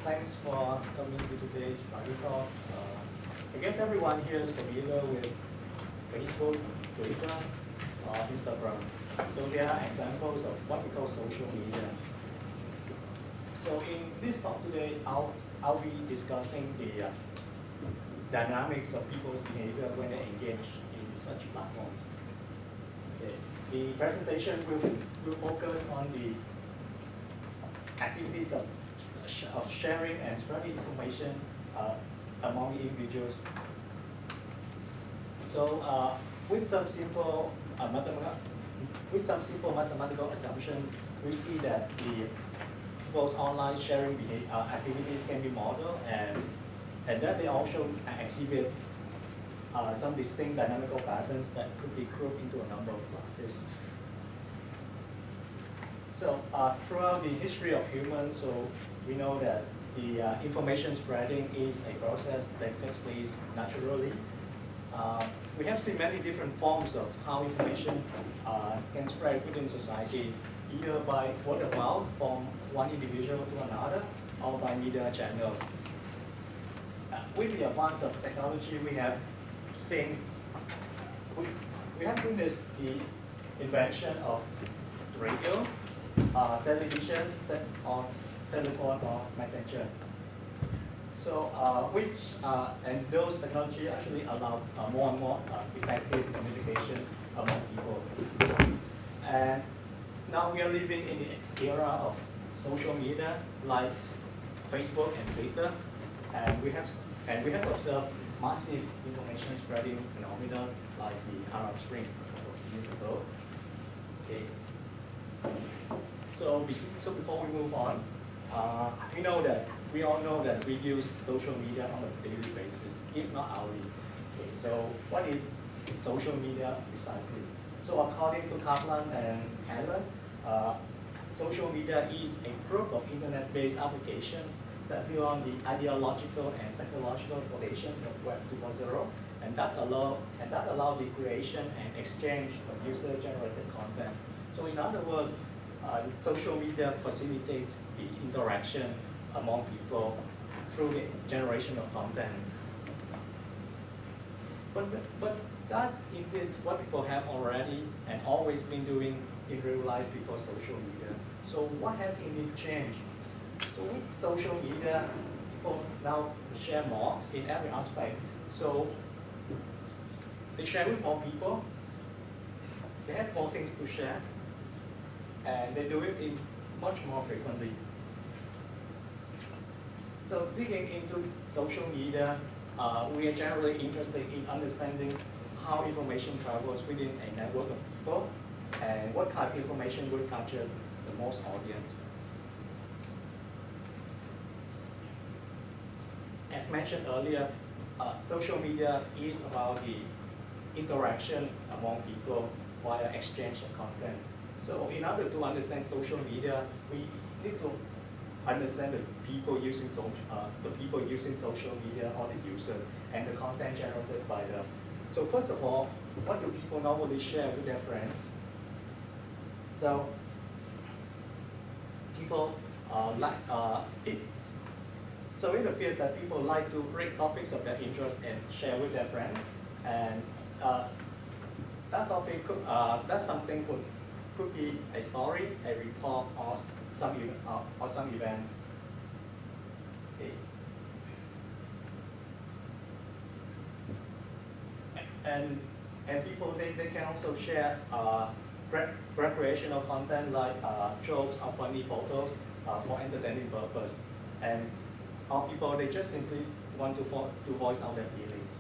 thanks for coming to today's Friday Talks. I guess everyone here is familiar with Facebook, Twitter, or Instagram. So they are examples of what we call social media. So in this talk today, I'll be discussing the dynamics of people's behavior when they engage in such platforms. Okay. The presentation will focus on the activities of sharing and spreading information among individuals. So with some simple mathematical assumptions, we see that the people's online sharing activities can be modeled, and that they also exhibit some distinct dynamical patterns that could be grouped into a number of classes. So throughout the history of humans, so we know that the information spreading is a process that takes place naturally. We have seen many different forms of how information can spread within society, either by word of mouth from one individual to another, or by media channels. With the advance of technology, we have witnessed the invention of radio, television, or telephone or messenger. So and those technology actually allow more and more effective communication among people. And now we are living in the era of social media like Facebook and Twitter, and we have observed massive information spreading phenomena like the Arab Spring a couple of years ago. Okay. So before we move on, we all know that we use social media on a daily basis, if not hourly. Okay, so what is social media precisely? So according to Kaplan and Allen, social media is a group of internet-based applications that build on the ideological and technological foundations of Web 2.0, and that allow the creation and exchange of user-generated content. So in other words, social media facilitates the interaction among people through the generation of content. But that's indeed what people have already and always been doing in real life before social media. So what has indeed changed? So with social media, people now share more in every aspect. So they share with more people, they have more things to share, and they do it much more frequently. So digging into social media, we are generally interested in understanding how information travels within a network of people and what kind of information will capture the most audience. As mentioned earlier, social media is about the interaction among people via exchange of content. So in order to understand social media, we need to understand the people using social media, or the users, and the content generated by them. So first of all, what do people normally share with their friends? So people So it appears that people like to break topics of their interest and share with their friends, and that topic that something could be a story, a report, or some event. Okay. And people they can also share recreational content like jokes or funny photos for entertaining purpose. And our people they just simply want to voice out their feelings.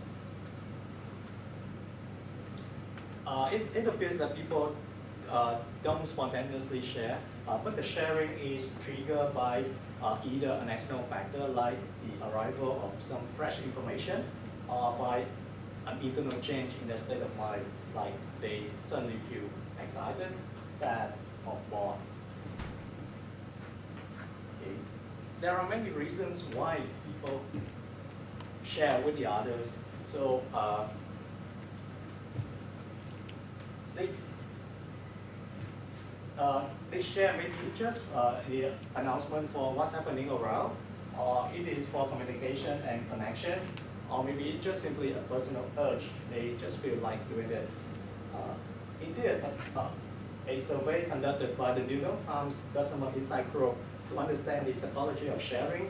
It appears that people don't spontaneously share, but the sharing is triggered by either an external factor like the arrival of some fresh information, or by an internal change in their state of mind, like they suddenly feel excited, sad, or bored. Okay. There are many reasons why people share with the others. So they share maybe just the announcement for what's happening around, or it is for communication and connection, or maybe it's just simply a personal urge. They just feel like doing it. Indeed, a survey conducted by the New York Times Customer Insight Group to understand the psychology of sharing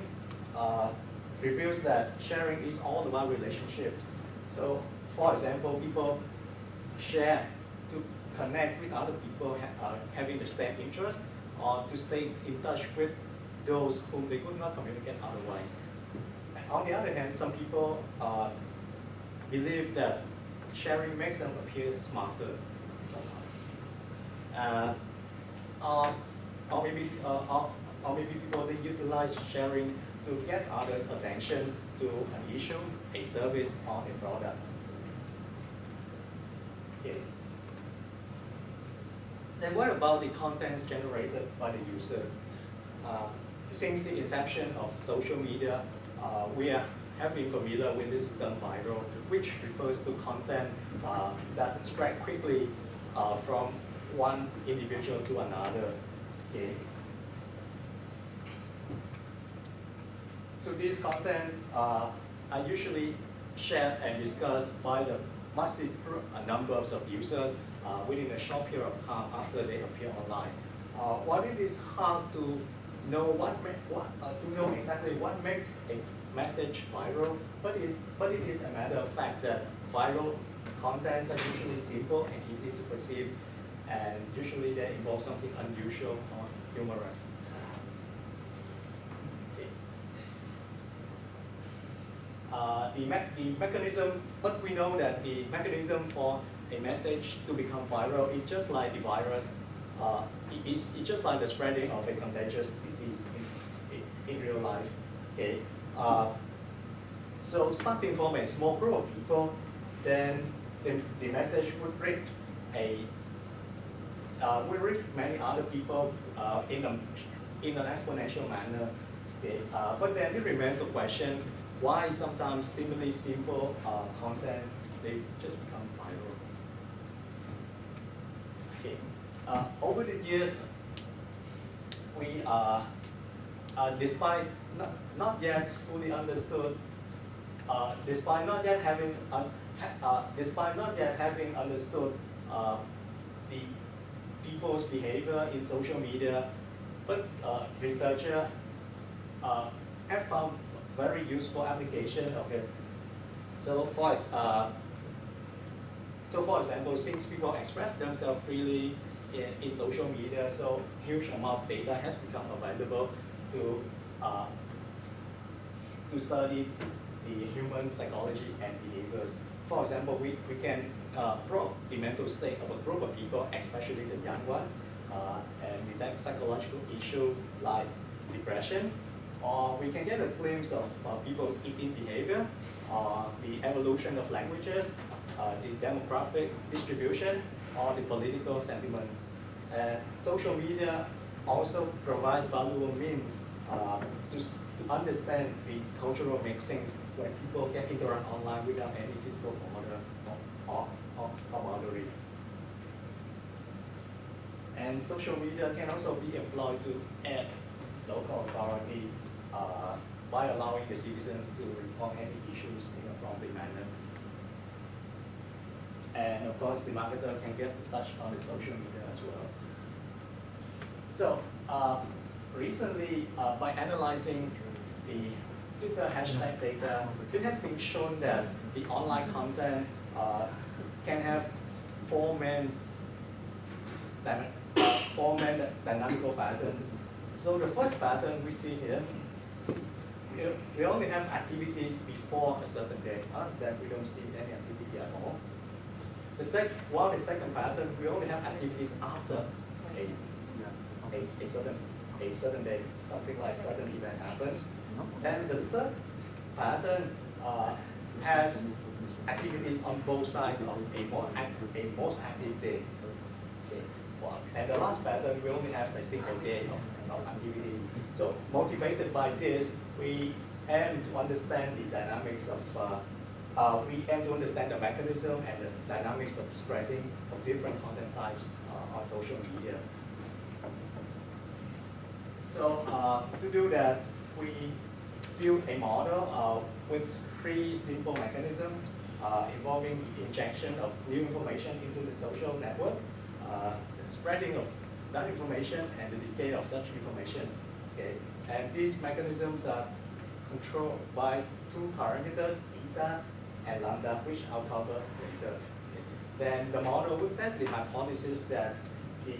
reveals that sharing is all about relationships. So, for example, people share to connect with other people having the same interest, or to stay in touch with those whom they could not communicate otherwise. On the other hand, some people believe that sharing makes them appear smarter. Or maybe people they utilize sharing to get others' attention to an issue, a service, or a product. Okay. Then what about the contents generated by the user? Since the inception of social media, we have been familiar with this term viral, which refers to content that spread quickly from one individual to another. Okay. So these contents are usually shared and discussed by the massive numbers of users within a short period of time after they appear online. While it is hard to know exactly what makes a message viral, but it is a matter of fact that viral contents are usually simple and easy to perceive, and usually they involve something unusual or humorous. Okay. The mechanism, but we know that the mechanism for a message to become viral is just like the virus. It's just like the spreading of a contagious disease in real life. Okay. So starting from a small group of people, then the message would reach many other people in an exponential manner. Okay. But then it remains the question, why sometimes seemingly simple content, they just become viral. Okay. Over the years, we despite not yet fully understood, despite not yet having understood the people's behavior in social media, but researchers have found very useful application of it. So for example, since people express themselves freely in social media, so huge amount of data has become available to study the human psychology and behaviors. For example, we can probe the mental state of a group of people, especially the young ones, and detect psychological issues like depression, or we can get a glimpse of people's eating behavior, the evolution of languages, the demographic distribution, or the political sentiment. Social media also provides valuable means to understand the cultural mixing when people can interact online without any physical border or boundary. And social media can also be employed to add local authority by allowing the citizens to report any issues in a promptly manner. And of course, the marketer can get touched on the social media as well. So recently, by analyzing the Twitter hashtag data, it has been shown that the online content can have four main dynamical patterns. So the first pattern we see here, we only have activities before a certain day. Then we don't see any activity at all. While the second pattern, we only have activities after a certain day, something like certain event happens. And the third pattern has activities on both sides of a most active day. Okay. And the last pattern, we only have a single day of activities. So motivated by this, we aim to understand the dynamics of, we aim to understand the mechanism and the dynamics of spreading of different content types on social media. So to do that, we built a model with three simple mechanisms involving the injection of new information into the social network, spreading of that information, and the decay of such information. Okay? And these mechanisms are controlled by two parameters, eta and lambda, which I'll cover later. Okay. Then the model will test the hypothesis that the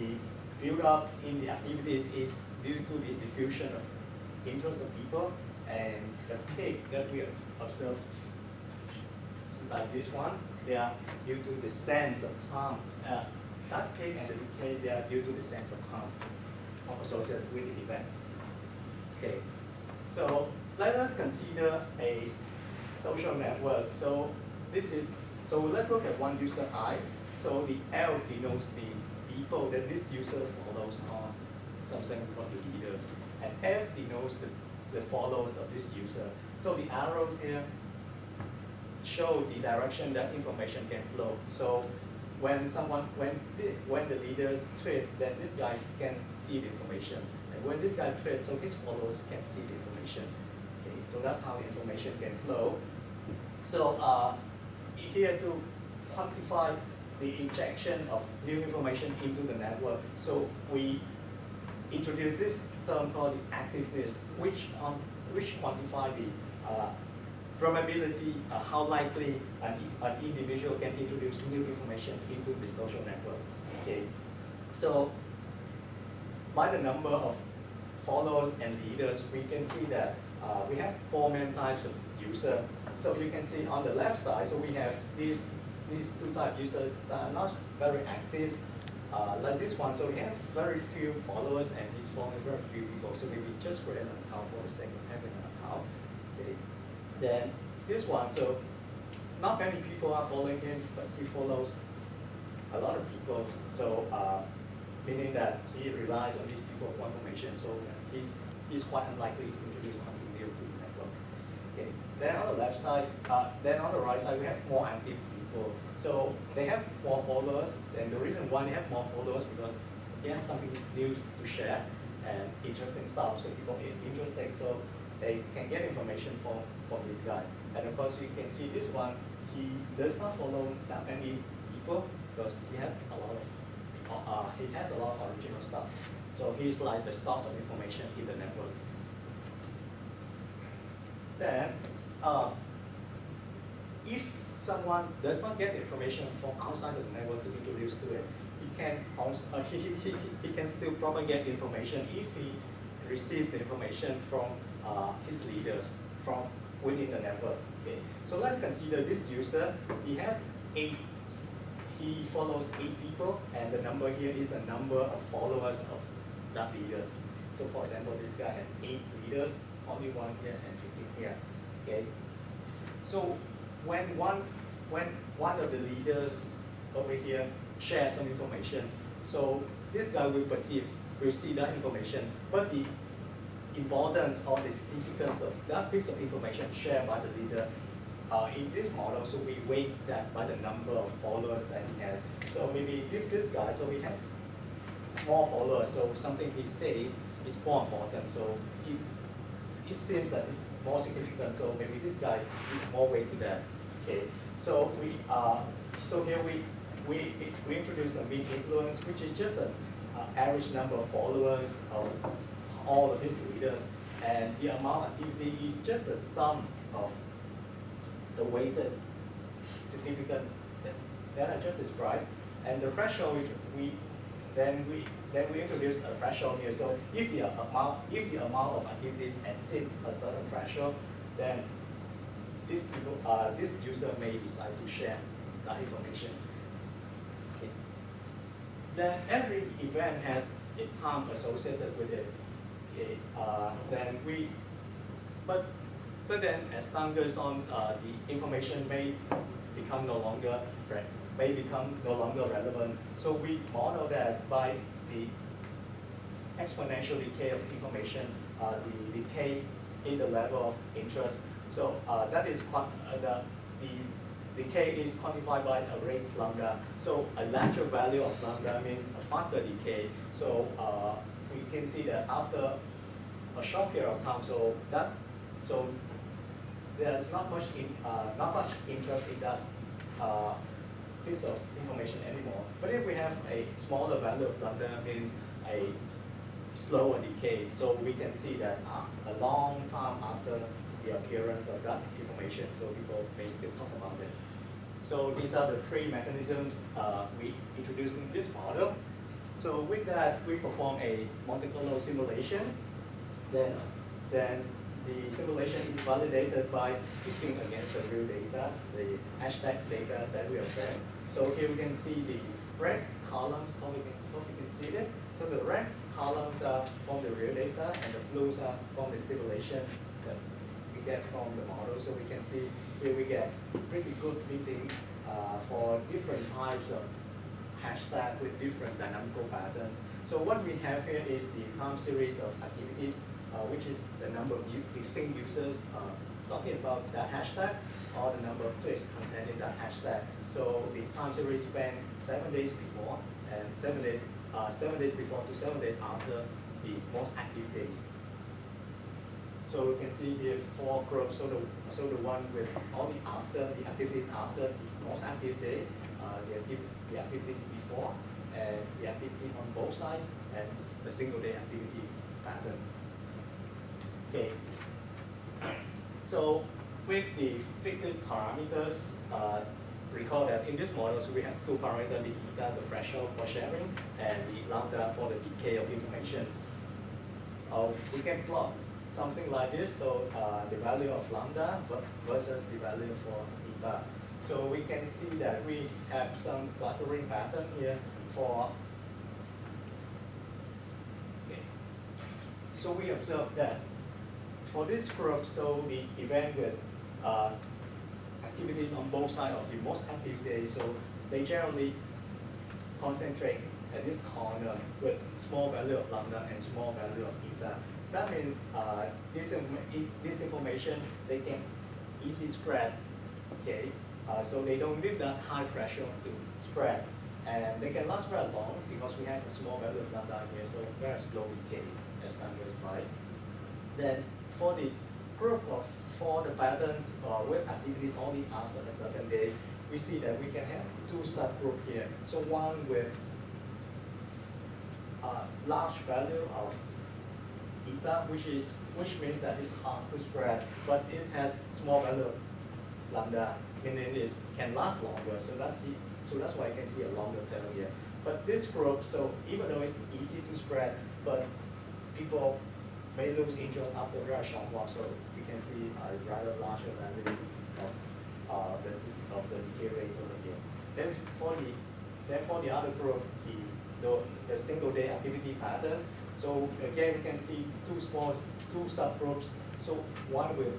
build-up in the activities is due to the diffusion of interest of people, and the peak that we observe, like this one, they are due to the sense of time. That peak and the decay, they are due to the sense of time associated with the event. Okay, so let us consider a social network. So let's look at one user I. So the L denotes the people that this user follows on some semicolon leaders, and F denotes the followers of this user. So the arrows here show the direction that information can flow. So when the leaders tweet, then this guy can see the information. And when this guy tweets, so his followers can see the information. Okay, so that's how the information can flow. So here to quantify the injection of new information into the network, so we introduce this term called the activeness, which quantify the probability, how likely an individual can introduce new information into the social network. Okay, so by the number of followers and leaders, we can see that we have four main types of user. So you can see on the left side, so we have these two type users that are not very active, like this one. So he has very few followers and he's following very few people. So maybe just create an account for the sake of having an account. Okay. Then this one, so not many people are following him, but he follows a lot of people. So meaning that he relies on these people for information. So he's quite unlikely to introduce something new to the network. Okay. Then on the left side, then on the right side, we have more active people. So they have more followers, and the reason why they have more followers because he has something new to share and interesting stuff. So people get interested, so they can get information from this guy. And of course, you can see this one. He does not follow that many people because he has a lot of original stuff. So he's like the source of information in the network. Then, if someone does not get information from outside of the network to introduce to it, he can also he can still propagate information if he receives the information from his leaders from within the network. Okay, so let's consider this user. He follows 8 people, and the number here is the number of followers of that leader. So for example, this guy had 8 leaders, only 1 here and 15 here. Okay. So when one of the leaders over here shares some information, so this guy will see that information, but the importance or the significance of that piece of information shared by the leader in this model, so we weight that by the number of followers that he has. So maybe if this guy, so he has more followers, so something he says is more important, so it seems that it's more significant, so maybe this guy gives more weight to that. Okay, so here we introduce the mean influence, which is just an average number of followers of all of his leaders, and the amount of activity is just the sum of the weighted significant that I just described, and the threshold we introduce a threshold here. So if the amount of activities exceeds a certain threshold, then this user may decide to share that information. Okay. Then every event has a time associated with it. Okay. But then as time goes on, the information may become no longer relevant. So we model that by the exponential decay of information, the decay in the level of interest. So that is the decay is quantified by a rate lambda. So a larger value of lambda means a faster decay. So we can see that after a short period of time, so that So there's not much interest in that piece of information anymore. But if we have a smaller value of lambda, means a slower decay, so we can see that a long time after the appearance of that information, so people may still talk about it. So these are the three mechanisms we introduced in this model. So with that, we perform a Monte Carlo simulation. Then the simulation is validated by fitting against the real data, the hashtag data that we obtained. So here we can see the red columns, hope you can see it. So the red columns are from the real data and the blues are from the simulation that we get from the model. So we can see here we get pretty good fitting for different types of hashtag with different dynamical patterns. So what we have here is the time series of activities, which is the number of distinct users talking about that hashtag, or the number of clicks contained in that hashtag. So the time series span 7 days before, and 7 days before to 7 days after the most active days. So we can see here 4 groups. So the one with all the activities after the most active day, the activities before, and the activity on both sides, and the single day activities pattern. Okay. So with the fitted parameters, recall that in this model, so we have two parameters, the eta, the threshold for sharing, and the lambda for the decay of information. We can plot something like this, so the value of lambda versus the value for eta. So we can see that we have some clustering pattern here for, okay. So we observe that for this group, so the event with activities on both sides of the most active day, so they generally concentrate at this corner with small value of lambda and small value of eta. That means this information, they can easily spread, okay? So they don't need that high threshold to spread. And they can last very long because we have a small value of lambda here, so very slow decay as time goes by. Then for the group of the patterns with activities only after a certain day, we see that we can have two subgroups here. So one with large value of eta, which means that it's hard to spread, but it has small value of lambda, meaning it can last longer. So that's why you can see a longer tail here. But this group, so even though it's easy to spread, but people may lose interest after a very short while. So you can see a rather larger value of the decay rate over here. Then for the other group, the single day activity pattern. So again, we can see two subgroups. So one with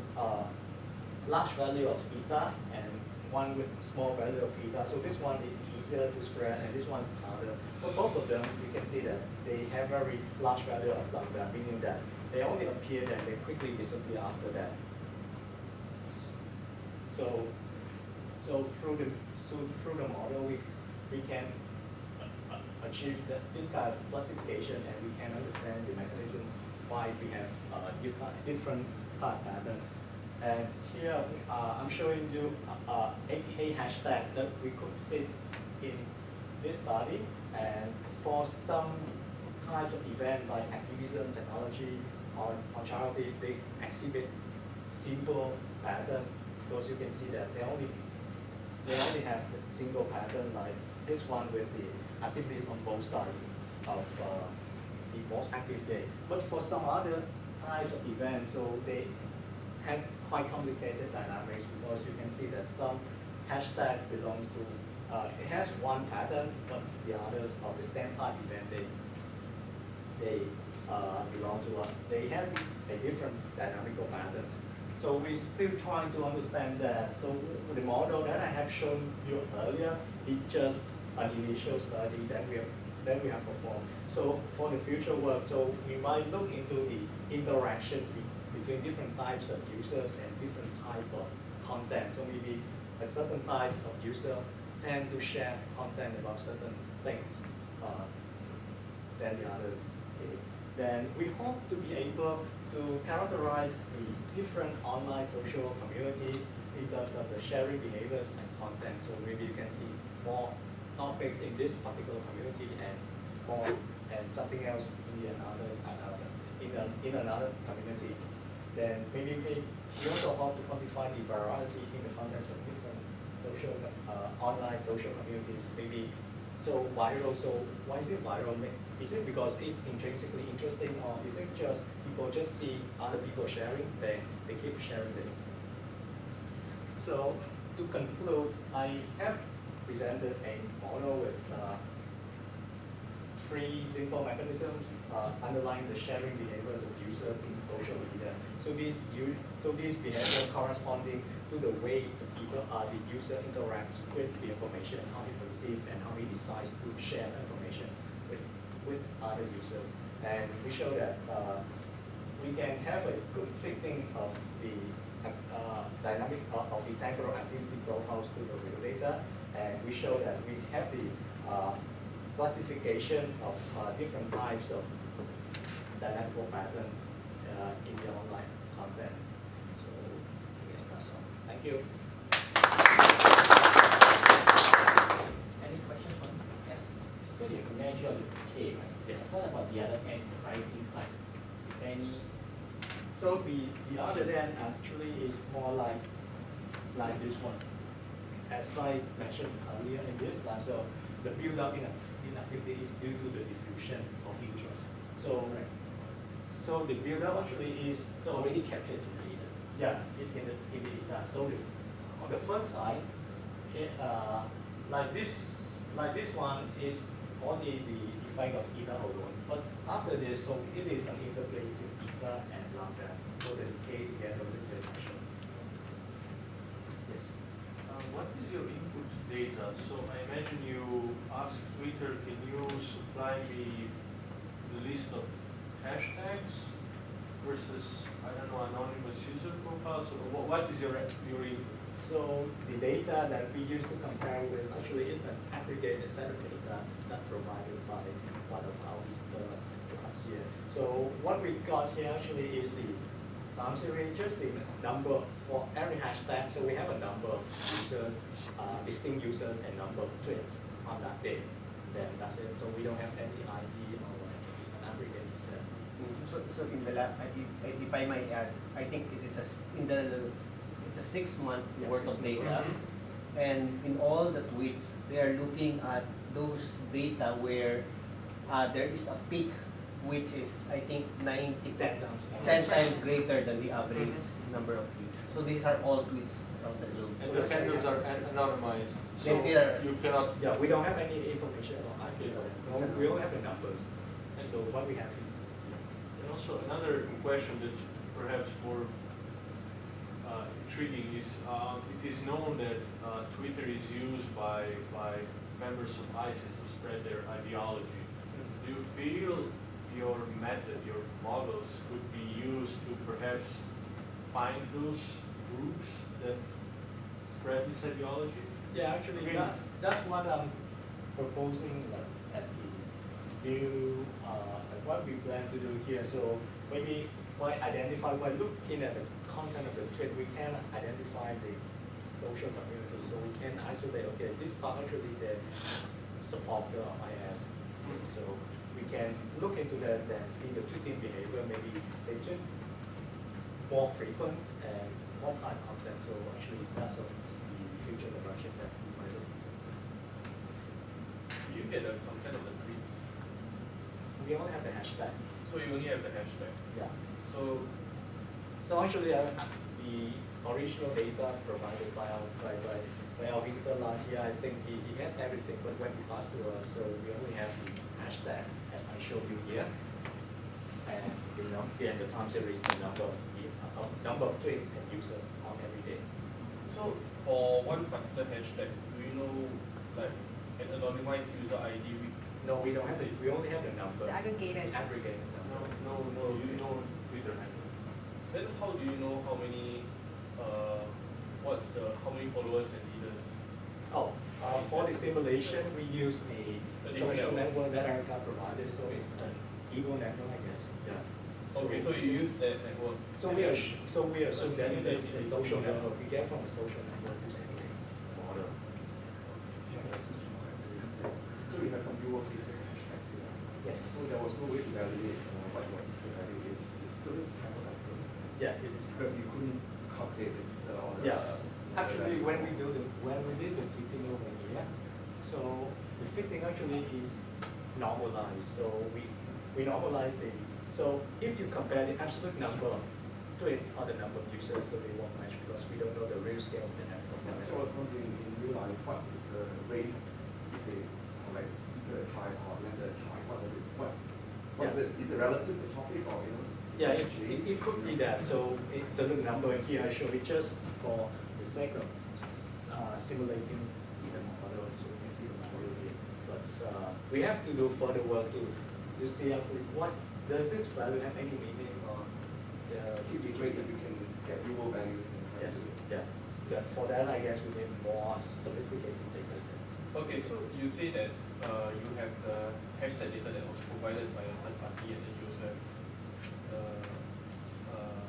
large value of eta and one with small value of eta. So this one is easier to spread and this one is harder. For both of them, you can see that they have very large value of lambda, meaning that they only appear and they quickly disappear after that. So through the model, we can achieve this kind of classification, and we can understand the mechanism why we have different patterns. And here I'm showing you 88 hashtag that we could fit in this study. And for some types of event like activism, technology, or charity, they exhibit simple pattern because you can see that they only have a single pattern like this one with the activities on both sides of the most active day. But for some other types of events, so they have quite complicated dynamics because you can see that some hashtag belongs to, it has one pattern, but the others of the same type event, they belong to they has a different dynamical pattern. So we're still trying to understand that. So the model that I have shown you earlier is just an initial study that we have performed. So for the future work, so we might look into the interaction between different types of users and different type of content. So maybe a certain type of user tend to share content about certain things than the other. Okay. Then we hope to be able to characterize the different online social communities in terms of the sharing behaviors and content. So maybe you can see more topics in this particular community and more and something else in another community. Then maybe we also hope to quantify the variety in the context of different social online social communities. Maybe so viral. So why is it viral? Is it because it's intrinsically interesting, or is it just people just see other people sharing, then they keep sharing it? So to conclude, I have presented a model with three simple mechanisms underlying the sharing behaviors of users in social media. So these behaviors corresponding to the way the user interacts with the information, how he perceives and how he decides to share information with other users. And we show that we can have a good fitting of the dynamic of the temporal activity profiles to the real data, and we show that we have the classification of different types of dynamical patterns in the online content. So I guess that's all. Thank you. Any questions from yes? So you measure the K, right? Yes. What about the other end, the pricing side? Is there any? So the other end actually is more like this one. As I mentioned earlier in this one, so the build-up in activity is due to the diffusion of interest. So so the build-up actually is Already captured in the data. yeah, it's in the data. So on the first side, like this one is only the effect of eta alone. But after this, so it is an interplay to eta and lambda, so the k together with the function. Yes. What is your input data? So I imagine you ask Twitter, can you supply me the list of hashtags versus, I don't know, anonymous user profiles? So what is your input? So the data that we use to compare with actually is an aggregated set of data that provided by one of our visitors last year. So what we got here actually is the time series, just the number for every hashtag. So we have a number of users, distinct users, and number of tweets on that day. Then that's it. So we don't have any ID or whatever. It's an aggregated set. So in the lab, if I might add, I think it is it's a 6 month worth of data, and in all the tweets, they are looking at those data where there is a peak, which is I think 10 times greater than the average number of tweets. So these are all tweets around the globe. And the handles are anonymized. So They are. you cannot. Yeah, we don't have any information on IP. We only have the numbers. So what we have is. And also another question that's perhaps more intriguing is it is known that Twitter is used by members of ISIS to spread their ideology. Do you feel your method, your models could be used to perhaps find those groups that spread this ideology? Yeah, actually, that's what I'm proposing at the new, what we plan to do here. So maybe by looking at the content of the tweet, we can identify the social community. So we can isolate, okay, this part actually the supporter of IS. So we can look into that and see the tweeting behavior. Maybe they tweet more frequent and more type content. So actually, that's of the future direction that we might look into. You get the content of the tweets. We only have the hashtag. So you only have the hashtag. Yeah. So actually, the original data provided by our visitor last year, I think he has everything, but when he passed to us, so we only have the hashtag as I showed you here, and the time series, the number of tweets and users on every day. So for one particular hashtag, do you know like an anonymized user ID? No, we don't have it. We only have the number. The aggregated. The aggregated number. No, you know Twitter handle. Then how do you know how many how many followers and leaders? Oh, for the simulation, we use a social network that Erica provided, so it's an Eagle network, I guess. Yeah. Okay, so you use that network. So we assume that Assuming it is that the it's social similar. network. We get from the social network to simulate model. So you have some newer cases of hashtags here. Yes. So there was no way to validate what your user value is. So this is kind of like, for instance. Yeah, it is. Because you couldn't calculate the user or the. Yeah. Actually, when we did the fitting over here, so the fitting actually is normalized. So we normalize so if you compare the absolute number to its other number of users, so they won't match because we don't know the real scale of the network. So I was wondering in real life, what is the rate, you say, like user is high or lambda is high, what is it, is it relative to topic or, you know? Yeah, it could be that. So the number here I show it just for the sake of simulating the model, so you can see the model here. But we have to do further work to see what does this value have any meaning on the. It would be great if you can get real values and Yes, prices. yeah. For that, I guess we need more sophisticated data sets. Okay, so you say that you have the hashtag data that was provided by a third party, and then you also have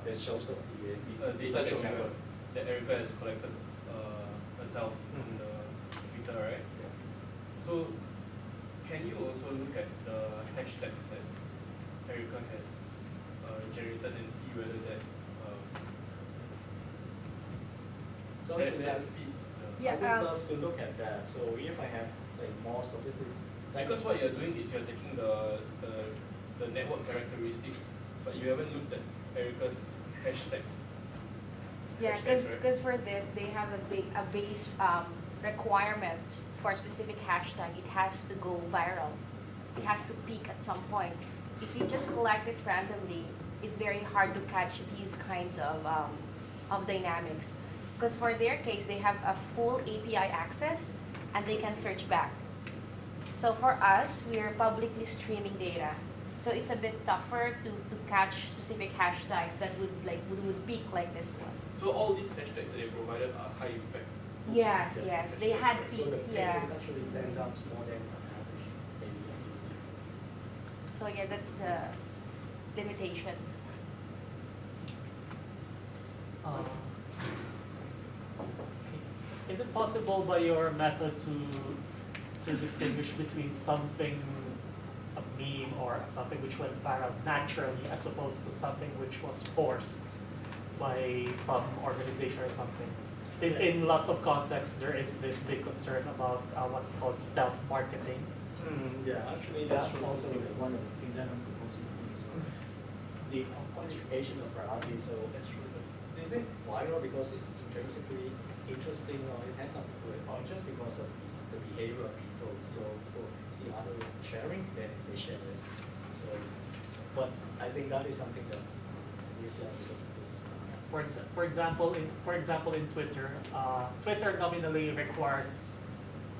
That shows the data social that, network. that Erica has collected herself on Mhm. the Twitter, right? Yeah. So can you also look at the hashtags that Erica has generated and see whether that So that, actually, that fits the Yeah, I would love to look at that. So if I have like more sophisticated. because what you're doing is you're taking the network characteristics, but you haven't looked at Erica's hashtag. Yeah, Hashtags, right? because for this, they have a base requirement for a specific hashtag. It has to go viral. It has to peak at some point. If you just collect it randomly, it's very hard to catch these kinds of dynamics. Because for their case, they have a full API access and they can search back. So for us, we are publicly streaming data. So it's a bit tougher to catch specific hashtags that would peak like this one. So all these hashtags that they provided are high impact. Yes, yes, they had So the peaked, peak yeah. is actually 10 times more than an average maybe. So yeah, that's the limitation. Is it possible by your method to distinguish between something, a meme or something which went viral naturally as opposed to something which was forced by some organization or something? Since in lots of contexts there is this big concern about what's called stealth marketing. Yeah, actually that's also one of the things that I'm proposing here. So the quantification of variety, so that's true. But is it viral because it's intrinsically interesting or it has something to it, or just because of the behavior of people? So people see others sharing, then they share it. So, but I think that is something that we have to look into. For example, in Twitter, Twitter nominally requires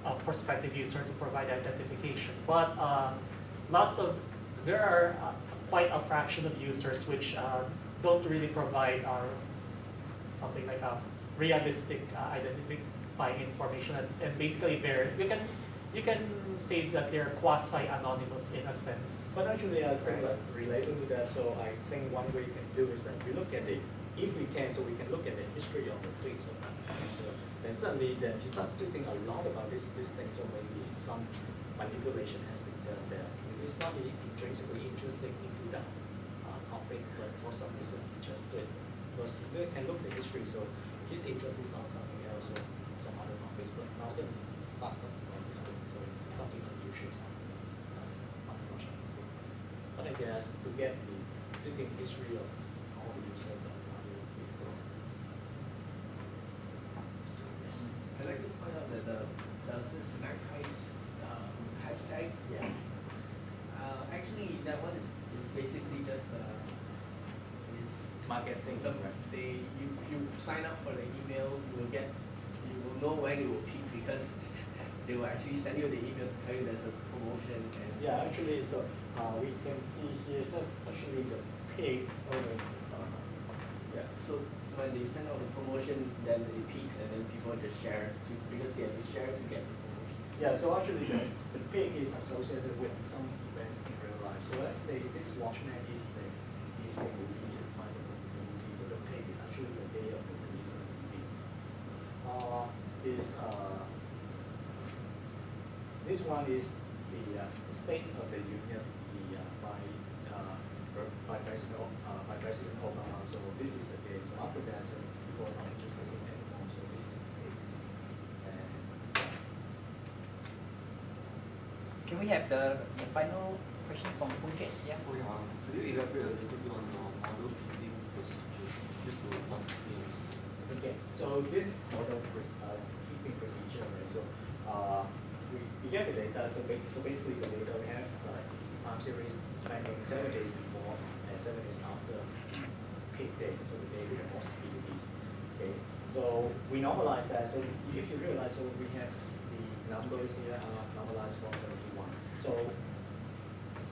a prospective user to provide identification, but there are quite a fraction of users which don't really provide something like a realistic identifying information, and basically you can say that they're quasi-anonymous in a sense. But actually, I think like related to that, so I think one way you can do is that we look at if we can, so we can look at the history of the tweets of that user. Then suddenly, then you start tweeting a lot about this thing, so maybe some manipulation has been done there. It's not really intrinsically interested into that topic, but for some reason, he just tweet. Because you can look at the history, so his interest is on something else or some other topics, but now suddenly he starts talking about this thing, so something unusual, something that's unfortunate. But I guess to get the tweeting history of all the users that are really people. Yes. I'd like to point out that there's this magpies hashtag. Yeah. Actually, that one is basically just is Marketing. some you sign up for the email, you will know when it will peak because they will actually send you the email to tell you there's a promotion and Yeah, actually, so we can see here, so actually the pay over. yeah. So when they send out the promotion, then it peaks and then people just share because they have to share to get the promotion. Yeah, so actually the pig is associated with some event in real life. So let's say this watchman is the movie is the title of the movie, so the page is actually the day of the release of the movie. This one is the State of the Union by President Obama. So this is the day. So after that, people are not interested in anymore. So this is the day. And Can we have the final question from Phuket? Yeah. Could you elaborate a little bit on your model feeding procedure, just to understand? okay, so this model fitting procedure, right? So we get the data. So basically the data we have is the time series spanning 7 days before and 7 days after the peak day. So the day with the most activities. Okay. So we normalize that. So if you realize, so we have the numbers here are normalized for 71.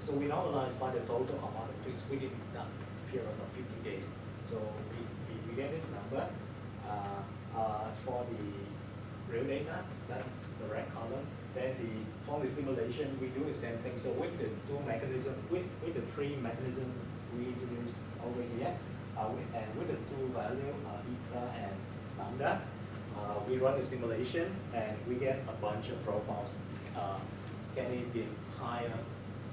So we normalize by the total amount of tweets within that period of 50 days. So we get this number for the real data, that's the red column. Then for the simulation, we do the same thing. So with the two mechanism, with the three mechanism we introduced over here, and with the two value, eta and lambda, we run the simulation and we get a bunch of profiles scanning the entire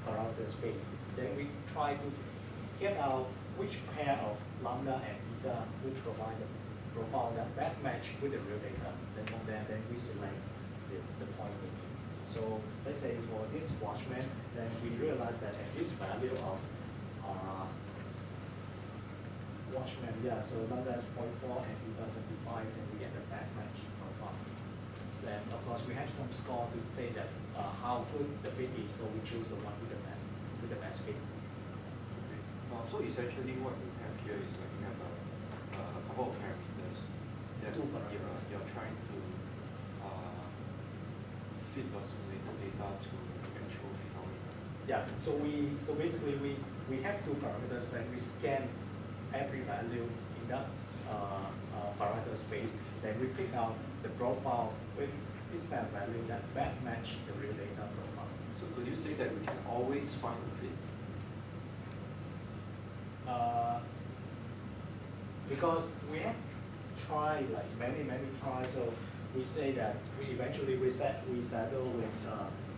parameter space. Then we try to get out which pair of lambda and eta would provide the profile that best match with the real data. Then from there, then we select the point we need. So let's say for this watchman, then we realize that at this value of watchman, yeah, so lambda is 0.4 and eta 25, and we get the best match profile. Then of course we have some score to say that how good the fit is, so we choose the one with the best fit. So essentially what you have here is like you have a couple of parameters that Two parameters. you're trying to fit your simulated data to the actual phenomena. Yeah, so basically we have two parameters when we scan every value in that parameter space, then we pick out the profile with this pair of value that best match the real data profile. So could you say that we can always find a fit? Because we have tried like many tries, so we say that we settle with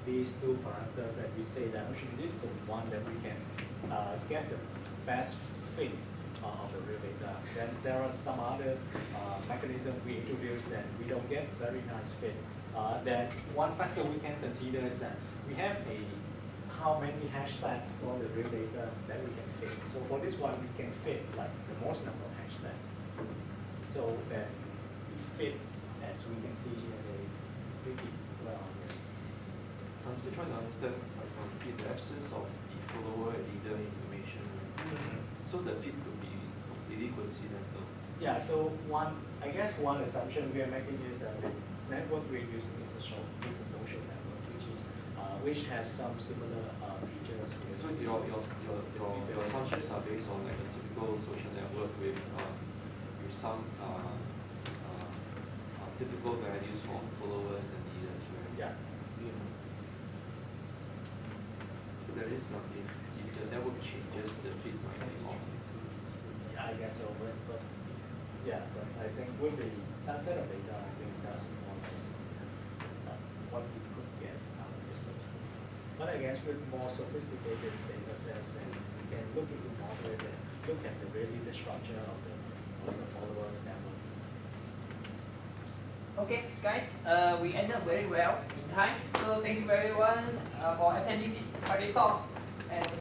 these two parameters that we say that actually this is the one that we can get the best fit of the real data. Then there are some other mechanisms we introduced that we don't get very nice fit. Then one factor we can consider is that we have how many hashtags for the real data that we can fit. So for this one, we can fit like the most number of hashtags. So that it fits, as we can see here, they pretty well here. I'm still trying to understand, like, in the absence of the follower and leader information, so the fit could be completely coincidental. Yeah, so I guess one assumption we are making is that this network we're using is a social network, which has some similar features. So your assumptions are based on like a typical social network with some typical values for followers and leaders, right? Yeah. So there is something, if the network changes, the fit might be off. Yeah, I guess so, but I think with that set of data, I think that's more or less what we could get out of this. But I guess with more sophisticated data sets, then we can look into model and look at the structure of the followers network. Okay, guys, we ended up very well in time. So thank you everyone for attending this Friday talk. And